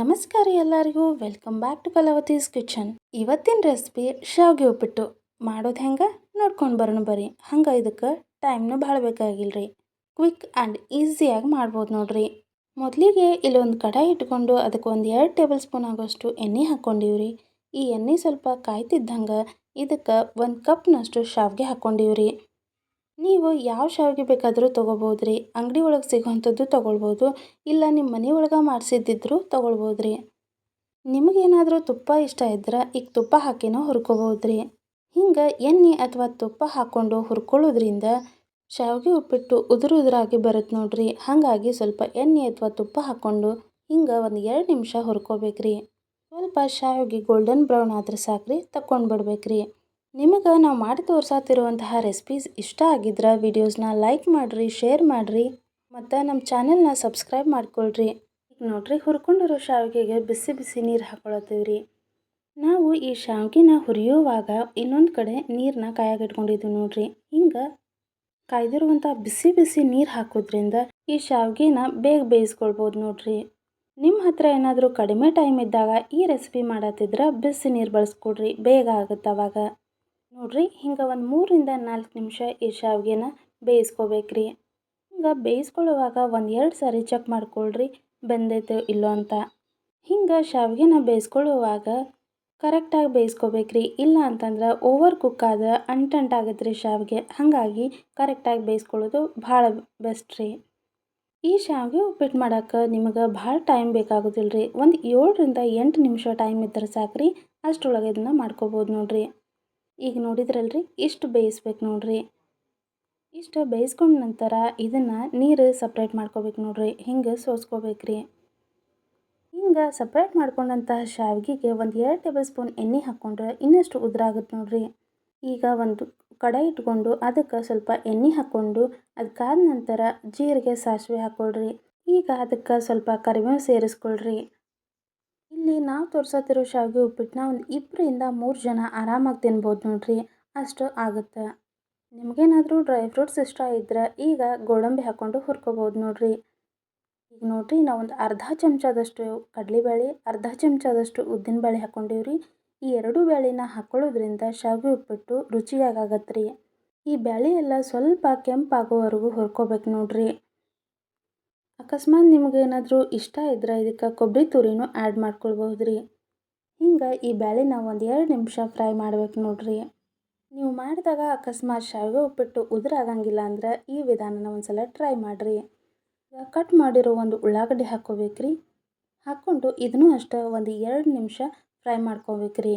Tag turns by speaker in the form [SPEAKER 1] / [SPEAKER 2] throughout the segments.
[SPEAKER 1] ನಮಸ್ಕಾರ ಎಲ್ಲರಿಗೂ welcome back to Kalavati's kitchen. ಇವತ್ತಿನ ರೆಸಿಪಿ ಶಾವಿಗೆ ಉಪ್ಪಿಟ್ಟು ಮಾಡೋದು ಹೆಂಗೆ ನೋಡ್ಕೊಂಡು ಬರೋಣ ಬರ್ರಿ. ಹಂಗೆ ಇದಕ್ಕೆ ಟೈಮ್ನು ಭಾಳ ಬೇಕಾಗಿಲ್ರಿ, ಕ್ವಿಕ್ ಆ್ಯಂಡ್ ಈಸಿಯಾಗಿ ಮಾಡ್ಬೋದು ನೋಡ್ರಿ. ಮೊದಲಿಗೆ ಇಲ್ಲೊಂದು ಕಡಾಯಿ ಇಟ್ಕೊಂಡು ಅದಕ್ಕೆ ಒಂದು 2 ಟೇಬಲ್ ಸ್ಪೂನ್ ಆಗೋಷ್ಟು ಎಣ್ಣೆ ಹಾಕ್ಕೊಂಡಿವ್ರಿ. ಈ ಎಣ್ಣೆ ಸ್ವಲ್ಪ ಕಾಯ್ತಿದ್ದಂಗೆ ಇದಕ್ಕೆ 1 ಕಪ್ನಷ್ಟು ಶಾವಿಗೆ ಹಾಕ್ಕೊಂಡಿವ್ರಿ. ನೀವು ಯಾವ ಶಾವಿಗೆ ಬೇಕಾದರೂ ತೊಗೋಬೋದ್ರಿ. ಅಂಗಡಿ ಒಳಗೆ ಸಿಗೋವಂಥದ್ದು ತೊಗೊಳ್ಬೋದು, ಇಲ್ಲ ನಿಮ್ಮ ಮನೆ ಒಳಗೆ ಮಾಡಿಸಿದ್ದಿದ್ರು ತೊಗೊಳ್ಬೋದ್ರಿ. ನಿಮಗೇನಾದರೂ ತುಪ್ಪ ಇಷ್ಟ ಇದ್ರೆ ಈಗ ತುಪ್ಪ ಹಾಕಿನೂ ಹುರ್ಕೋಬೋದ್ರಿ. ಹಿಂಗೆ ಎಣ್ಣೆ ಅಥವಾ ತುಪ್ಪ ಹಾಕ್ಕೊಂಡು ಹುರ್ಕೊಳ್ಳೋದ್ರಿಂದ ಶಾವಿಗೆ ಉಪ್ಪಿಟ್ಟು ಉದುರಾಗಿ ಬರುತ್ತೆ ನೋಡ್ರಿ. ಹಾಗಾಗಿ ಸ್ವಲ್ಪ ಎಣ್ಣೆ ಅಥವಾ ತುಪ್ಪ ಹಾಕ್ಕೊಂಡು ಹಿಂಗೆ ಒಂದು 2 ನಿಮಿಷ ಹುರ್ಕೋಬೇಕ್ರಿ. ಸ್ವಲ್ಪ ಶಾವಿಗೆ ಗೋಲ್ಡನ್ ಬ್ರೌನ್ ಆದ್ರೆ ಸಾಕ್ರಿ, ತಕ್ಕೊಂಡು ಬಿಡ್ಬೇಕ್ರಿ. ನಿಮಗೆ ನಾವು ಮಾಡಿ ತೋರ್ಸಾತಿರುವಂತಹ ರೆಸಿಪೀಸ್ ಇಷ್ಟ ಆಗಿದ್ರೆ ವಿಡಿಯೋಸ್ನ ಲೈಕ್ ಮಾಡಿರಿ, ಶೇರ್ ಮಾಡಿರಿ ಮತ್ತು ನಮ್ಮ ಚಾನೆಲ್ನ ಸಬ್ಸ್ಕ್ರೈಬ್ ಮಾಡ್ಕೊಳ್ರಿ. ಈಗ ನೋಡ್ರಿ, ಹುರ್ಕೊಂಡಿರೋ ಶಾವಿಗೆಗೆ ಬಿಸಿ ಬಿಸಿ ನೀರು ಹಾಕ್ಕೊಳತ್ತೀವ್ರಿ. ನಾವು ಈ ಶಾವಿಗೆನ ಹುರಿಯುವಾಗ ಇನ್ನೊಂದು ಕಡೆ ನೀರನ್ನ ಕಾಯಾಗಿಟ್ಕೊಂಡಿದ್ದೀವಿ ನೋಡ್ರಿ. ಹಿಂಗೆ ಕಾಯ್ದಿರುವಂಥ ಬಿಸಿ ಬಿಸಿ ನೀರು ಹಾಕೋದ್ರಿಂದ ಈ ಶಾವಿಗೆನ ಬೇಗ ಬೇಯಿಸ್ಕೊಳ್ಬೋದು ನೋಡ್ರಿ. ನಿಮ್ಮ ಹತ್ರ ಏನಾದರೂ ಕಡಿಮೆ ಟೈಮ್ ಇದ್ದಾಗ ಈ ರೆಸಿಪಿ ಮಾಡತ್ತಿದ್ರೆ ಬಿಸಿ ನೀರು ಬಳಸ್ಕೊಡ್ರಿ, ಬೇಗ ಆಗುತ್ತೆ ಅವಾಗ. ನೋಡ್ರಿ, ಹಿಂಗೆ ಒಂದು 3 ರಿಂದ 4 ನಿಮಿಷ ಈ ಶಾವಿಗೆನ ಬೇಯಿಸ್ಕೋಬೇಕ್ರಿ. ಹಿಂಗೆ ಬೇಯಿಸ್ಕೊಳ್ಳುವಾಗ 1-2 ಸಾರಿ ಚೆಕ್ ಮಾಡ್ಕೊಳ್ರಿ ಬೆಂದೈತೆ ಇಲ್ಲೋ ಅಂತ. ಹಿಂಗೆ ಶಾವಿಗೆನ ಬೇಯಿಸ್ಕೊಳ್ಳುವಾಗ ಕರೆಕ್ಟಾಗಿ ಬೇಯಿಸ್ಕೋಬೇಕ್ರಿ. ಇಲ್ಲ ಅಂತಂದ್ರೆ ಓವರ್ ಕುಕ್ ಆದ್ರೆ ಅಂಟಂಟಾಗತ್ತೆ ರೀ ಶಾವಿಗೆ. ಹಾಗಾಗಿ ಕರೆಕ್ಟಾಗಿ ಬೇಯಿಸ್ಕೊಳ್ಳೋದು ಭಾಳ ಬೆಸ್ಟ್ ರೀ. ಈ ಶಾವಿಗೆ ಉಪ್ಪಿಟ್ಟು ಮಾಡೋಕ್ಕೆ ನಿಮಗೆ ಭಾಳ ಟೈಮ್ ಬೇಕಾಗೋದಿಲ್ಲ ರೀ. ಒಂದು 7 ರಿಂದ 8 ನಿಮಿಷ ಟೈಮ್ ಇದ್ದರೆ ಸಾಕ್ರಿ, ಅಷ್ಟರೊಳಗೆ ಇದನ್ನು ಮಾಡ್ಕೋಬೋದು ನೋಡ್ರಿ. ಈಗ ನೋಡಿದ್ರಲ್ರಿ, ಇಷ್ಟು ಬೇಯಿಸ್ಬೇಕು ನೋಡ್ರಿ. ಇಷ್ಟು ಬೇಯಿಸ್ಕೊಂಡ ನಂತರ ಇದನ್ನು ನೀರು ಸಪ್ರೇಟ್ ಮಾಡ್ಕೋಬೇಕು ನೋಡ್ರಿ. ಹಿಂಗೆ ಸೋಸ್ಕೋಬೇಕ್ರಿ. ಹಿಂಗೆ ಸಪ್ರೇಟ್ ಮಾಡ್ಕೊಂಡಂತಹ ಶಾವಿಗೆಗೆ ಒಂದು 2 ಟೇಬಲ್ ಸ್ಪೂನ್ ಎಣ್ಣೆ ಹಾಕ್ಕೊಂಡ್ರೆ ಇನ್ನಷ್ಟು ಉದುರಾಗುತ್ತೆ ನೋಡ್ರಿ. ಈಗ ಒಂದು ಕಡಾಯಿ ಇಟ್ಕೊಂಡು ಅದಕ್ಕೆ ಸ್ವಲ್ಪ ಎಣ್ಣೆ ಹಾಕ್ಕೊಂಡು ಅದಕ್ಕಾದ ನಂತರ ಜೀರಿಗೆ ಸಾಸಿವೆ ಹಾಕ್ಕೊಳ್ರಿ. ಈಗ ಅದಕ್ಕೆ ಸ್ವಲ್ಪ ಕರಿಬೇವು ಸೇರಿಸ್ಕೊಳ್ರಿ. ಇಲ್ಲಿ ನಾವು ತೋರ್ಸತ್ತಿರೋ ಶಾವಿಗೆ ಉಪ್ಪಿಟ್ಟನ್ನ ಒಂದು 2 ರಿಂದ 3 ಜನ ಆರಾಮಾಗಿ ತಿನ್ಬೋದು ನೋಡ್ರಿ, ಅಷ್ಟು ಆಗುತ್ತೆ. ನಿಮಗೇನಾದರೂ ಡ್ರೈ ಫ್ರೂಟ್ಸ್ ಇಷ್ಟ ಇದ್ರೆ ಈಗ ಗೋಡಂಬಿ ಹಾಕ್ಕೊಂಡು ಹುರ್ಕೋಬೋದು ನೋಡ್ರಿ. ಈಗ ನೋಡ್ರಿ, ನಾವು ಒಂದು ಅರ್ಧ ಚಮಚದಷ್ಟು ಕಡಲೆಬೇಳೆ, ಅರ್ಧ ಚಮಚದಷ್ಟು ಉದ್ದಿನಬೇಳೆ ಹಾಕ್ಕೊಂಡಿವ್ರಿ. ಈ 2 ಬೇಳೆನ ಹಾಕ್ಕೊಳ್ಳೋದ್ರಿಂದ ಶಾವಿಗೆ ಉಪ್ಪಿಟ್ಟು ರುಚಿಯಾಗತ್ತೆ ರೀ. ಈ ಬೇಳೆ ಎಲ್ಲ ಸ್ವಲ್ಪ ಕೆಂಪಾಗೋವರೆಗೂ ಹುರ್ಕೋಬೇಕು ನೋಡ್ರಿ. ಅಕಸ್ಮಾತ್ ನಿಮಗೇನಾದರೂ ಇಷ್ಟ ಇದ್ರೆ ಇದಕ್ಕೆ ಕೊಬ್ಬರಿ ತುರಿನೂ ಆ್ಯಡ್ ಮಾಡ್ಕೊಳ್ಬಹುದು ರೀ. ಹಿಂಗೆ ಈ ಬೇಳೆನ ಒಂದು 2 ನಿಮಿಷ ಫ್ರೈ ಮಾಡ್ಬೇಕು ನೋಡ್ರಿ. ನೀವು ಮಾಡಿದಾಗ ಅಕಸ್ಮಾತ್ ಶಾವಿಗೆ ಉಪ್ಪಿಟ್ಟು ಉದುರಾಗಂಗಿಲ್ಲ ಅಂದ್ರೆ ಈ ವಿಧಾನನ ಒಂದ್ಸಲ ಟ್ರೈ ಮಾಡಿರಿ. ಕಟ್ ಮಾಡಿರೋ ಒಂದು ಉಳ್ಳಾಗಡ್ಡಿ ಹಾಕ್ಕೋಬೇಕ್ರಿ. ಹಾಕ್ಕೊಂಡು ಇದನ್ನೂ ಅಷ್ಟೇ ಒಂದು 2 ನಿಮಿಷ ಫ್ರೈ ಮಾಡ್ಕೋಬೇಕ್ರಿ.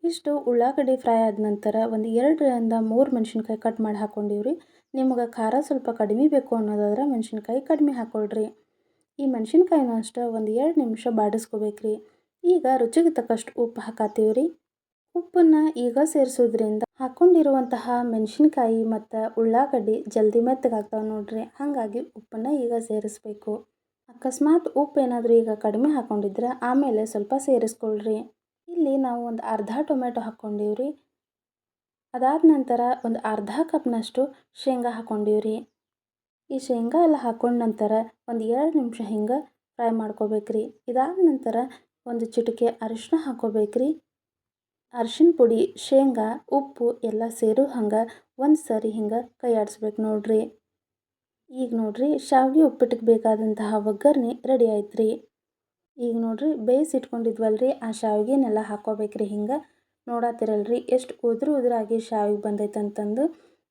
[SPEAKER 1] ಇಷ್ಟು ಉಳ್ಳಾಗಡ್ಡಿ ಫ್ರೈ ಆದ ನಂತರ ಒಂದು 2 ರಿಂದ 3 ಮೆಣಸಿನ್ಕಾಯಿ ಕಟ್ ಮಾಡಿ ಹಾಕ್ಕೊಂಡಿವ್ರಿ. ನಿಮ್ಗೆ ಖಾರ ಸ್ವಲ್ಪ ಕಡಿಮೆ ಬೇಕು ಅನ್ನೋದಾದ್ರೆ ಮೆಣಸಿನ್ಕಾಯಿ ಕಡಿಮೆ ಹಾಕ್ಕೊಳ್ರಿ. ಈ ಮೆಣಸಿನ್ಕಾಯಿನ ಅಷ್ಟೇ ಒಂದು 2 ನಿಮಿಷ ಬಾಡಿಸ್ಕೋಬೇಕ್ರಿ. ಈಗ ರುಚಿಗೆ ತಕ್ಕಷ್ಟು ಉಪ್ಪು ಹಾಕತ್ತೀವ್ರಿ. ಉಪ್ಪನ್ನು ಈಗ ಸೇರಿಸೋದ್ರಿಂದ ಹಾಕ್ಕೊಂಡಿರುವಂತಹ ಮೆಣಸಿನ್ಕಾಯಿ ಮತ್ತು ಉಳ್ಳಾಗಡ್ಡಿ ಜಲ್ದಿ ಮೆತ್ತಗಾಗ್ತಾವೆ ನೋಡ್ರಿ. ಹಾಗಾಗಿ ಉಪ್ಪನ್ನು ಈಗ ಸೇರಿಸ್ಬೇಕು. ಅಕಸ್ಮಾತ್ ಉಪ್ಪು ಏನಾದರೂ ಈಗ ಕಡಿಮೆ ಹಾಕ್ಕೊಂಡಿದ್ರೆ ಆಮೇಲೆ ಸ್ವಲ್ಪ ಸೇರಿಸ್ಕೊಳ್ರಿ. ಇಲ್ಲಿ ನಾವು ಒಂದು ಅರ್ಧ ಟೊಮೆಟೊ ಹಾಕ್ಕೊಂಡಿವ್ರಿ. ಅದಾದ ನಂತರ ಒಂದು ಅರ್ಧ ಕಪ್ನಷ್ಟು ಶೇಂಗಾ ಹಾಕ್ಕೊಂಡಿವ್ರಿ. ಈ ಶೇಂಗಾ ಎಲ್ಲ ಹಾಕ್ಕೊಂಡ ನಂತರ ಒಂದು 2 ನಿಮಿಷ ಹಿಂಗೆ ಫ್ರೈ ಮಾಡ್ಕೋಬೇಕ್ರಿ. ಇದಾದ ನಂತರ ಒಂದು ಚಿಟಿಕೆ ಅರಿಶಿನ ಹಾಕ್ಕೋಬೇಕ್ರಿ. ಅರಿಶಿನ ಪುಡಿ, ಶೇಂಗಾ, ಉಪ್ಪು ಎಲ್ಲ ಸೇರೋ ಹಂಗೆ ಒಂದು ಸರಿ ಹಿಂಗೆ ಕೈ ಆಡಿಸ್ಬೇಕು ನೋಡ್ರಿ. ಈಗ ನೋಡ್ರಿ, ಶಾವಿಗೆ ಉಪ್ಪಿಟ್ಟಿಗೆ ಬೇಕಾದಂತಹ ಒಗ್ಗರಣೆ ರೆಡಿ ಆಯ್ತು ರೀ. ಈಗ ನೋಡ್ರಿ, ಬೇಯಿಸಿಟ್ಕೊಂಡಿದ್ವಲ್ರಿ ಆ ಶಾವಿಗೆನೆಲ್ಲ ಹಾಕ್ಕೋಬೇಕ್ರಿ. ಹಿಂಗೆ ನೋಡತ್ತಿರಲ್ರಿ ಎಷ್ಟು ಉದುರಾಗಿ ಶಾವಿಗೆ ಬಂದೈತೆ ಅಂತಂದು.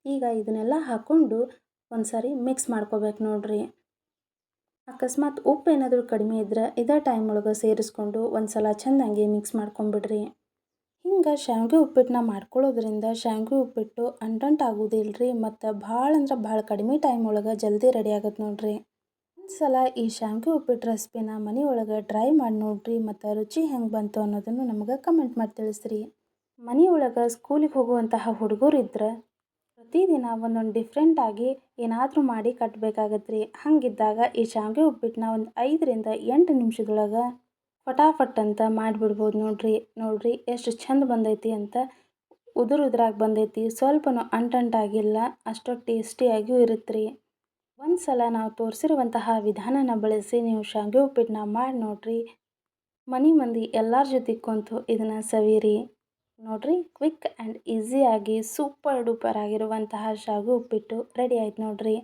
[SPEAKER 1] ಈಗ ಇದನ್ನೆಲ್ಲ ಹಾಕ್ಕೊಂಡು ಒಂದು ಸಾರಿ ಮಿಕ್ಸ್ ಮಾಡ್ಕೋಬೇಕು ನೋಡ್ರಿ. ಅಕಸ್ಮಾತ್ ಉಪ್ಪು ಏನಾದರೂ ಕಡಿಮೆ ಇದ್ರೆ ಇದೇ ಟೈಮ್ ಒಳಗೆ ಸೇರಿಸ್ಕೊಂಡು ಒಂದು ಸಲ ಚೆಂದಾಗಿ ಮಿಕ್ಸ್ ಮಾಡ್ಕೊಂಬಿಡ್ರಿ. ಹಿಂಗೆ ಶಾವಿಗೆ ಉಪ್ಪಿಟ್ಟನ್ನ ಮಾಡ್ಕೊಳ್ಳೋದ್ರಿಂದ ಶಾವಿಗೆ ಉಪ್ಪಿಟ್ಟು ಅಂಟಂಟಾಗೋದಿಲ್ಲ ರೀ ಮತ್ತು ಭಾಳ ಅಂದ್ರೆ ಭಾಳ ಕಡಿಮೆ ಟೈಮ್ ಒಳಗೆ ಜಲ್ದಿ ರೆಡಿ ಆಗುತ್ತೆ ನೋಡ್ರಿ. ಒಂದು ಸಲ ಈ ಶಾವಿಗೆ ಉಪ್ಪಿಟ್ಟು ರೆಸಿಪಿನ ಮನೆ ಒಳಗೆ ಟ್ರೈ ಮಾಡಿ ನೋಡ್ರಿ ಮತ್ತು ರುಚಿ ಹೆಂಗೆ ಬಂತು ಅನ್ನೋದನ್ನು ನಮಗೆ ಕಮೆಂಟ್ ಮಾಡಿ ತಿಳಿಸ್ರಿ. ಮನೆ ಒಳಗೆ ಸ್ಕೂಲಿಗೆ ಹೋಗುವಂತಹ ಹುಡುಗರು ಇದ್ರೆ ಪ್ರತಿದಿನ ಒಂದೊಂದು ಡಿಫ್ರೆಂಟಾಗಿ ಏನಾದರೂ ಮಾಡಿ ಕಟ್ಟಬೇಕಾಗತ್ತೆ ರೀ. ಹಾಗಿದ್ದಾಗ ಈ ಶಾವಿಗೆ ಉಪ್ಪಿಟ್ಟನ್ನ ಒಂದು 5 ರಿಂದ 8 ನಿಮಿಷದೊಳಗೆ ಫಟಾಫಟ್ ಅಂತ ಮಾಡಿಬಿಡ್ಬೋದು ನೋಡ್ರಿ. ನೋಡ್ರಿ ಎಷ್ಟು ಚಂದ ಬಂದೈತಿ ಅಂತ. ಉದುರಾಗಿ ಬಂದೈತಿ, ಸ್ವಲ್ಪನೂ ಅಂಟಂಟಾಗಿಲ್ಲ, ಅಷ್ಟು ಟೇಸ್ಟಿಯಾಗಿಯೂ ಇರುತ್ತೆ ರೀ. ಒಂದು ಸಲ ನಾವು ತೋರಿಸಿರುವಂತಹ ವಿಧಾನನ ಬಳಸಿ ನೀವು ಶಾವಿಗೆ ಉಪ್ಪಿಟ್ಟನ್ನ ಮಾಡಿ ನೋಡ್ರಿ. ಮನೆ ಮಂದಿ ಎಲ್ಲರ ಜೊತೆ ಕುಂತು ಇದನ್ನು ಸವಿರಿ. ನೋಡ್ರಿ, ಕ್ವಿಕ್ ಆ್ಯಂಡ್ ಈಸಿಯಾಗಿ ಸೂಪರ್ ಡೂಪರ್ ಆಗಿರುವಂತಹ ಶಾವಿಗೆ ಉಪ್ಪಿಟ್ಟು ರೆಡಿ ಆಯ್ತು ನೋಡ್ರಿ.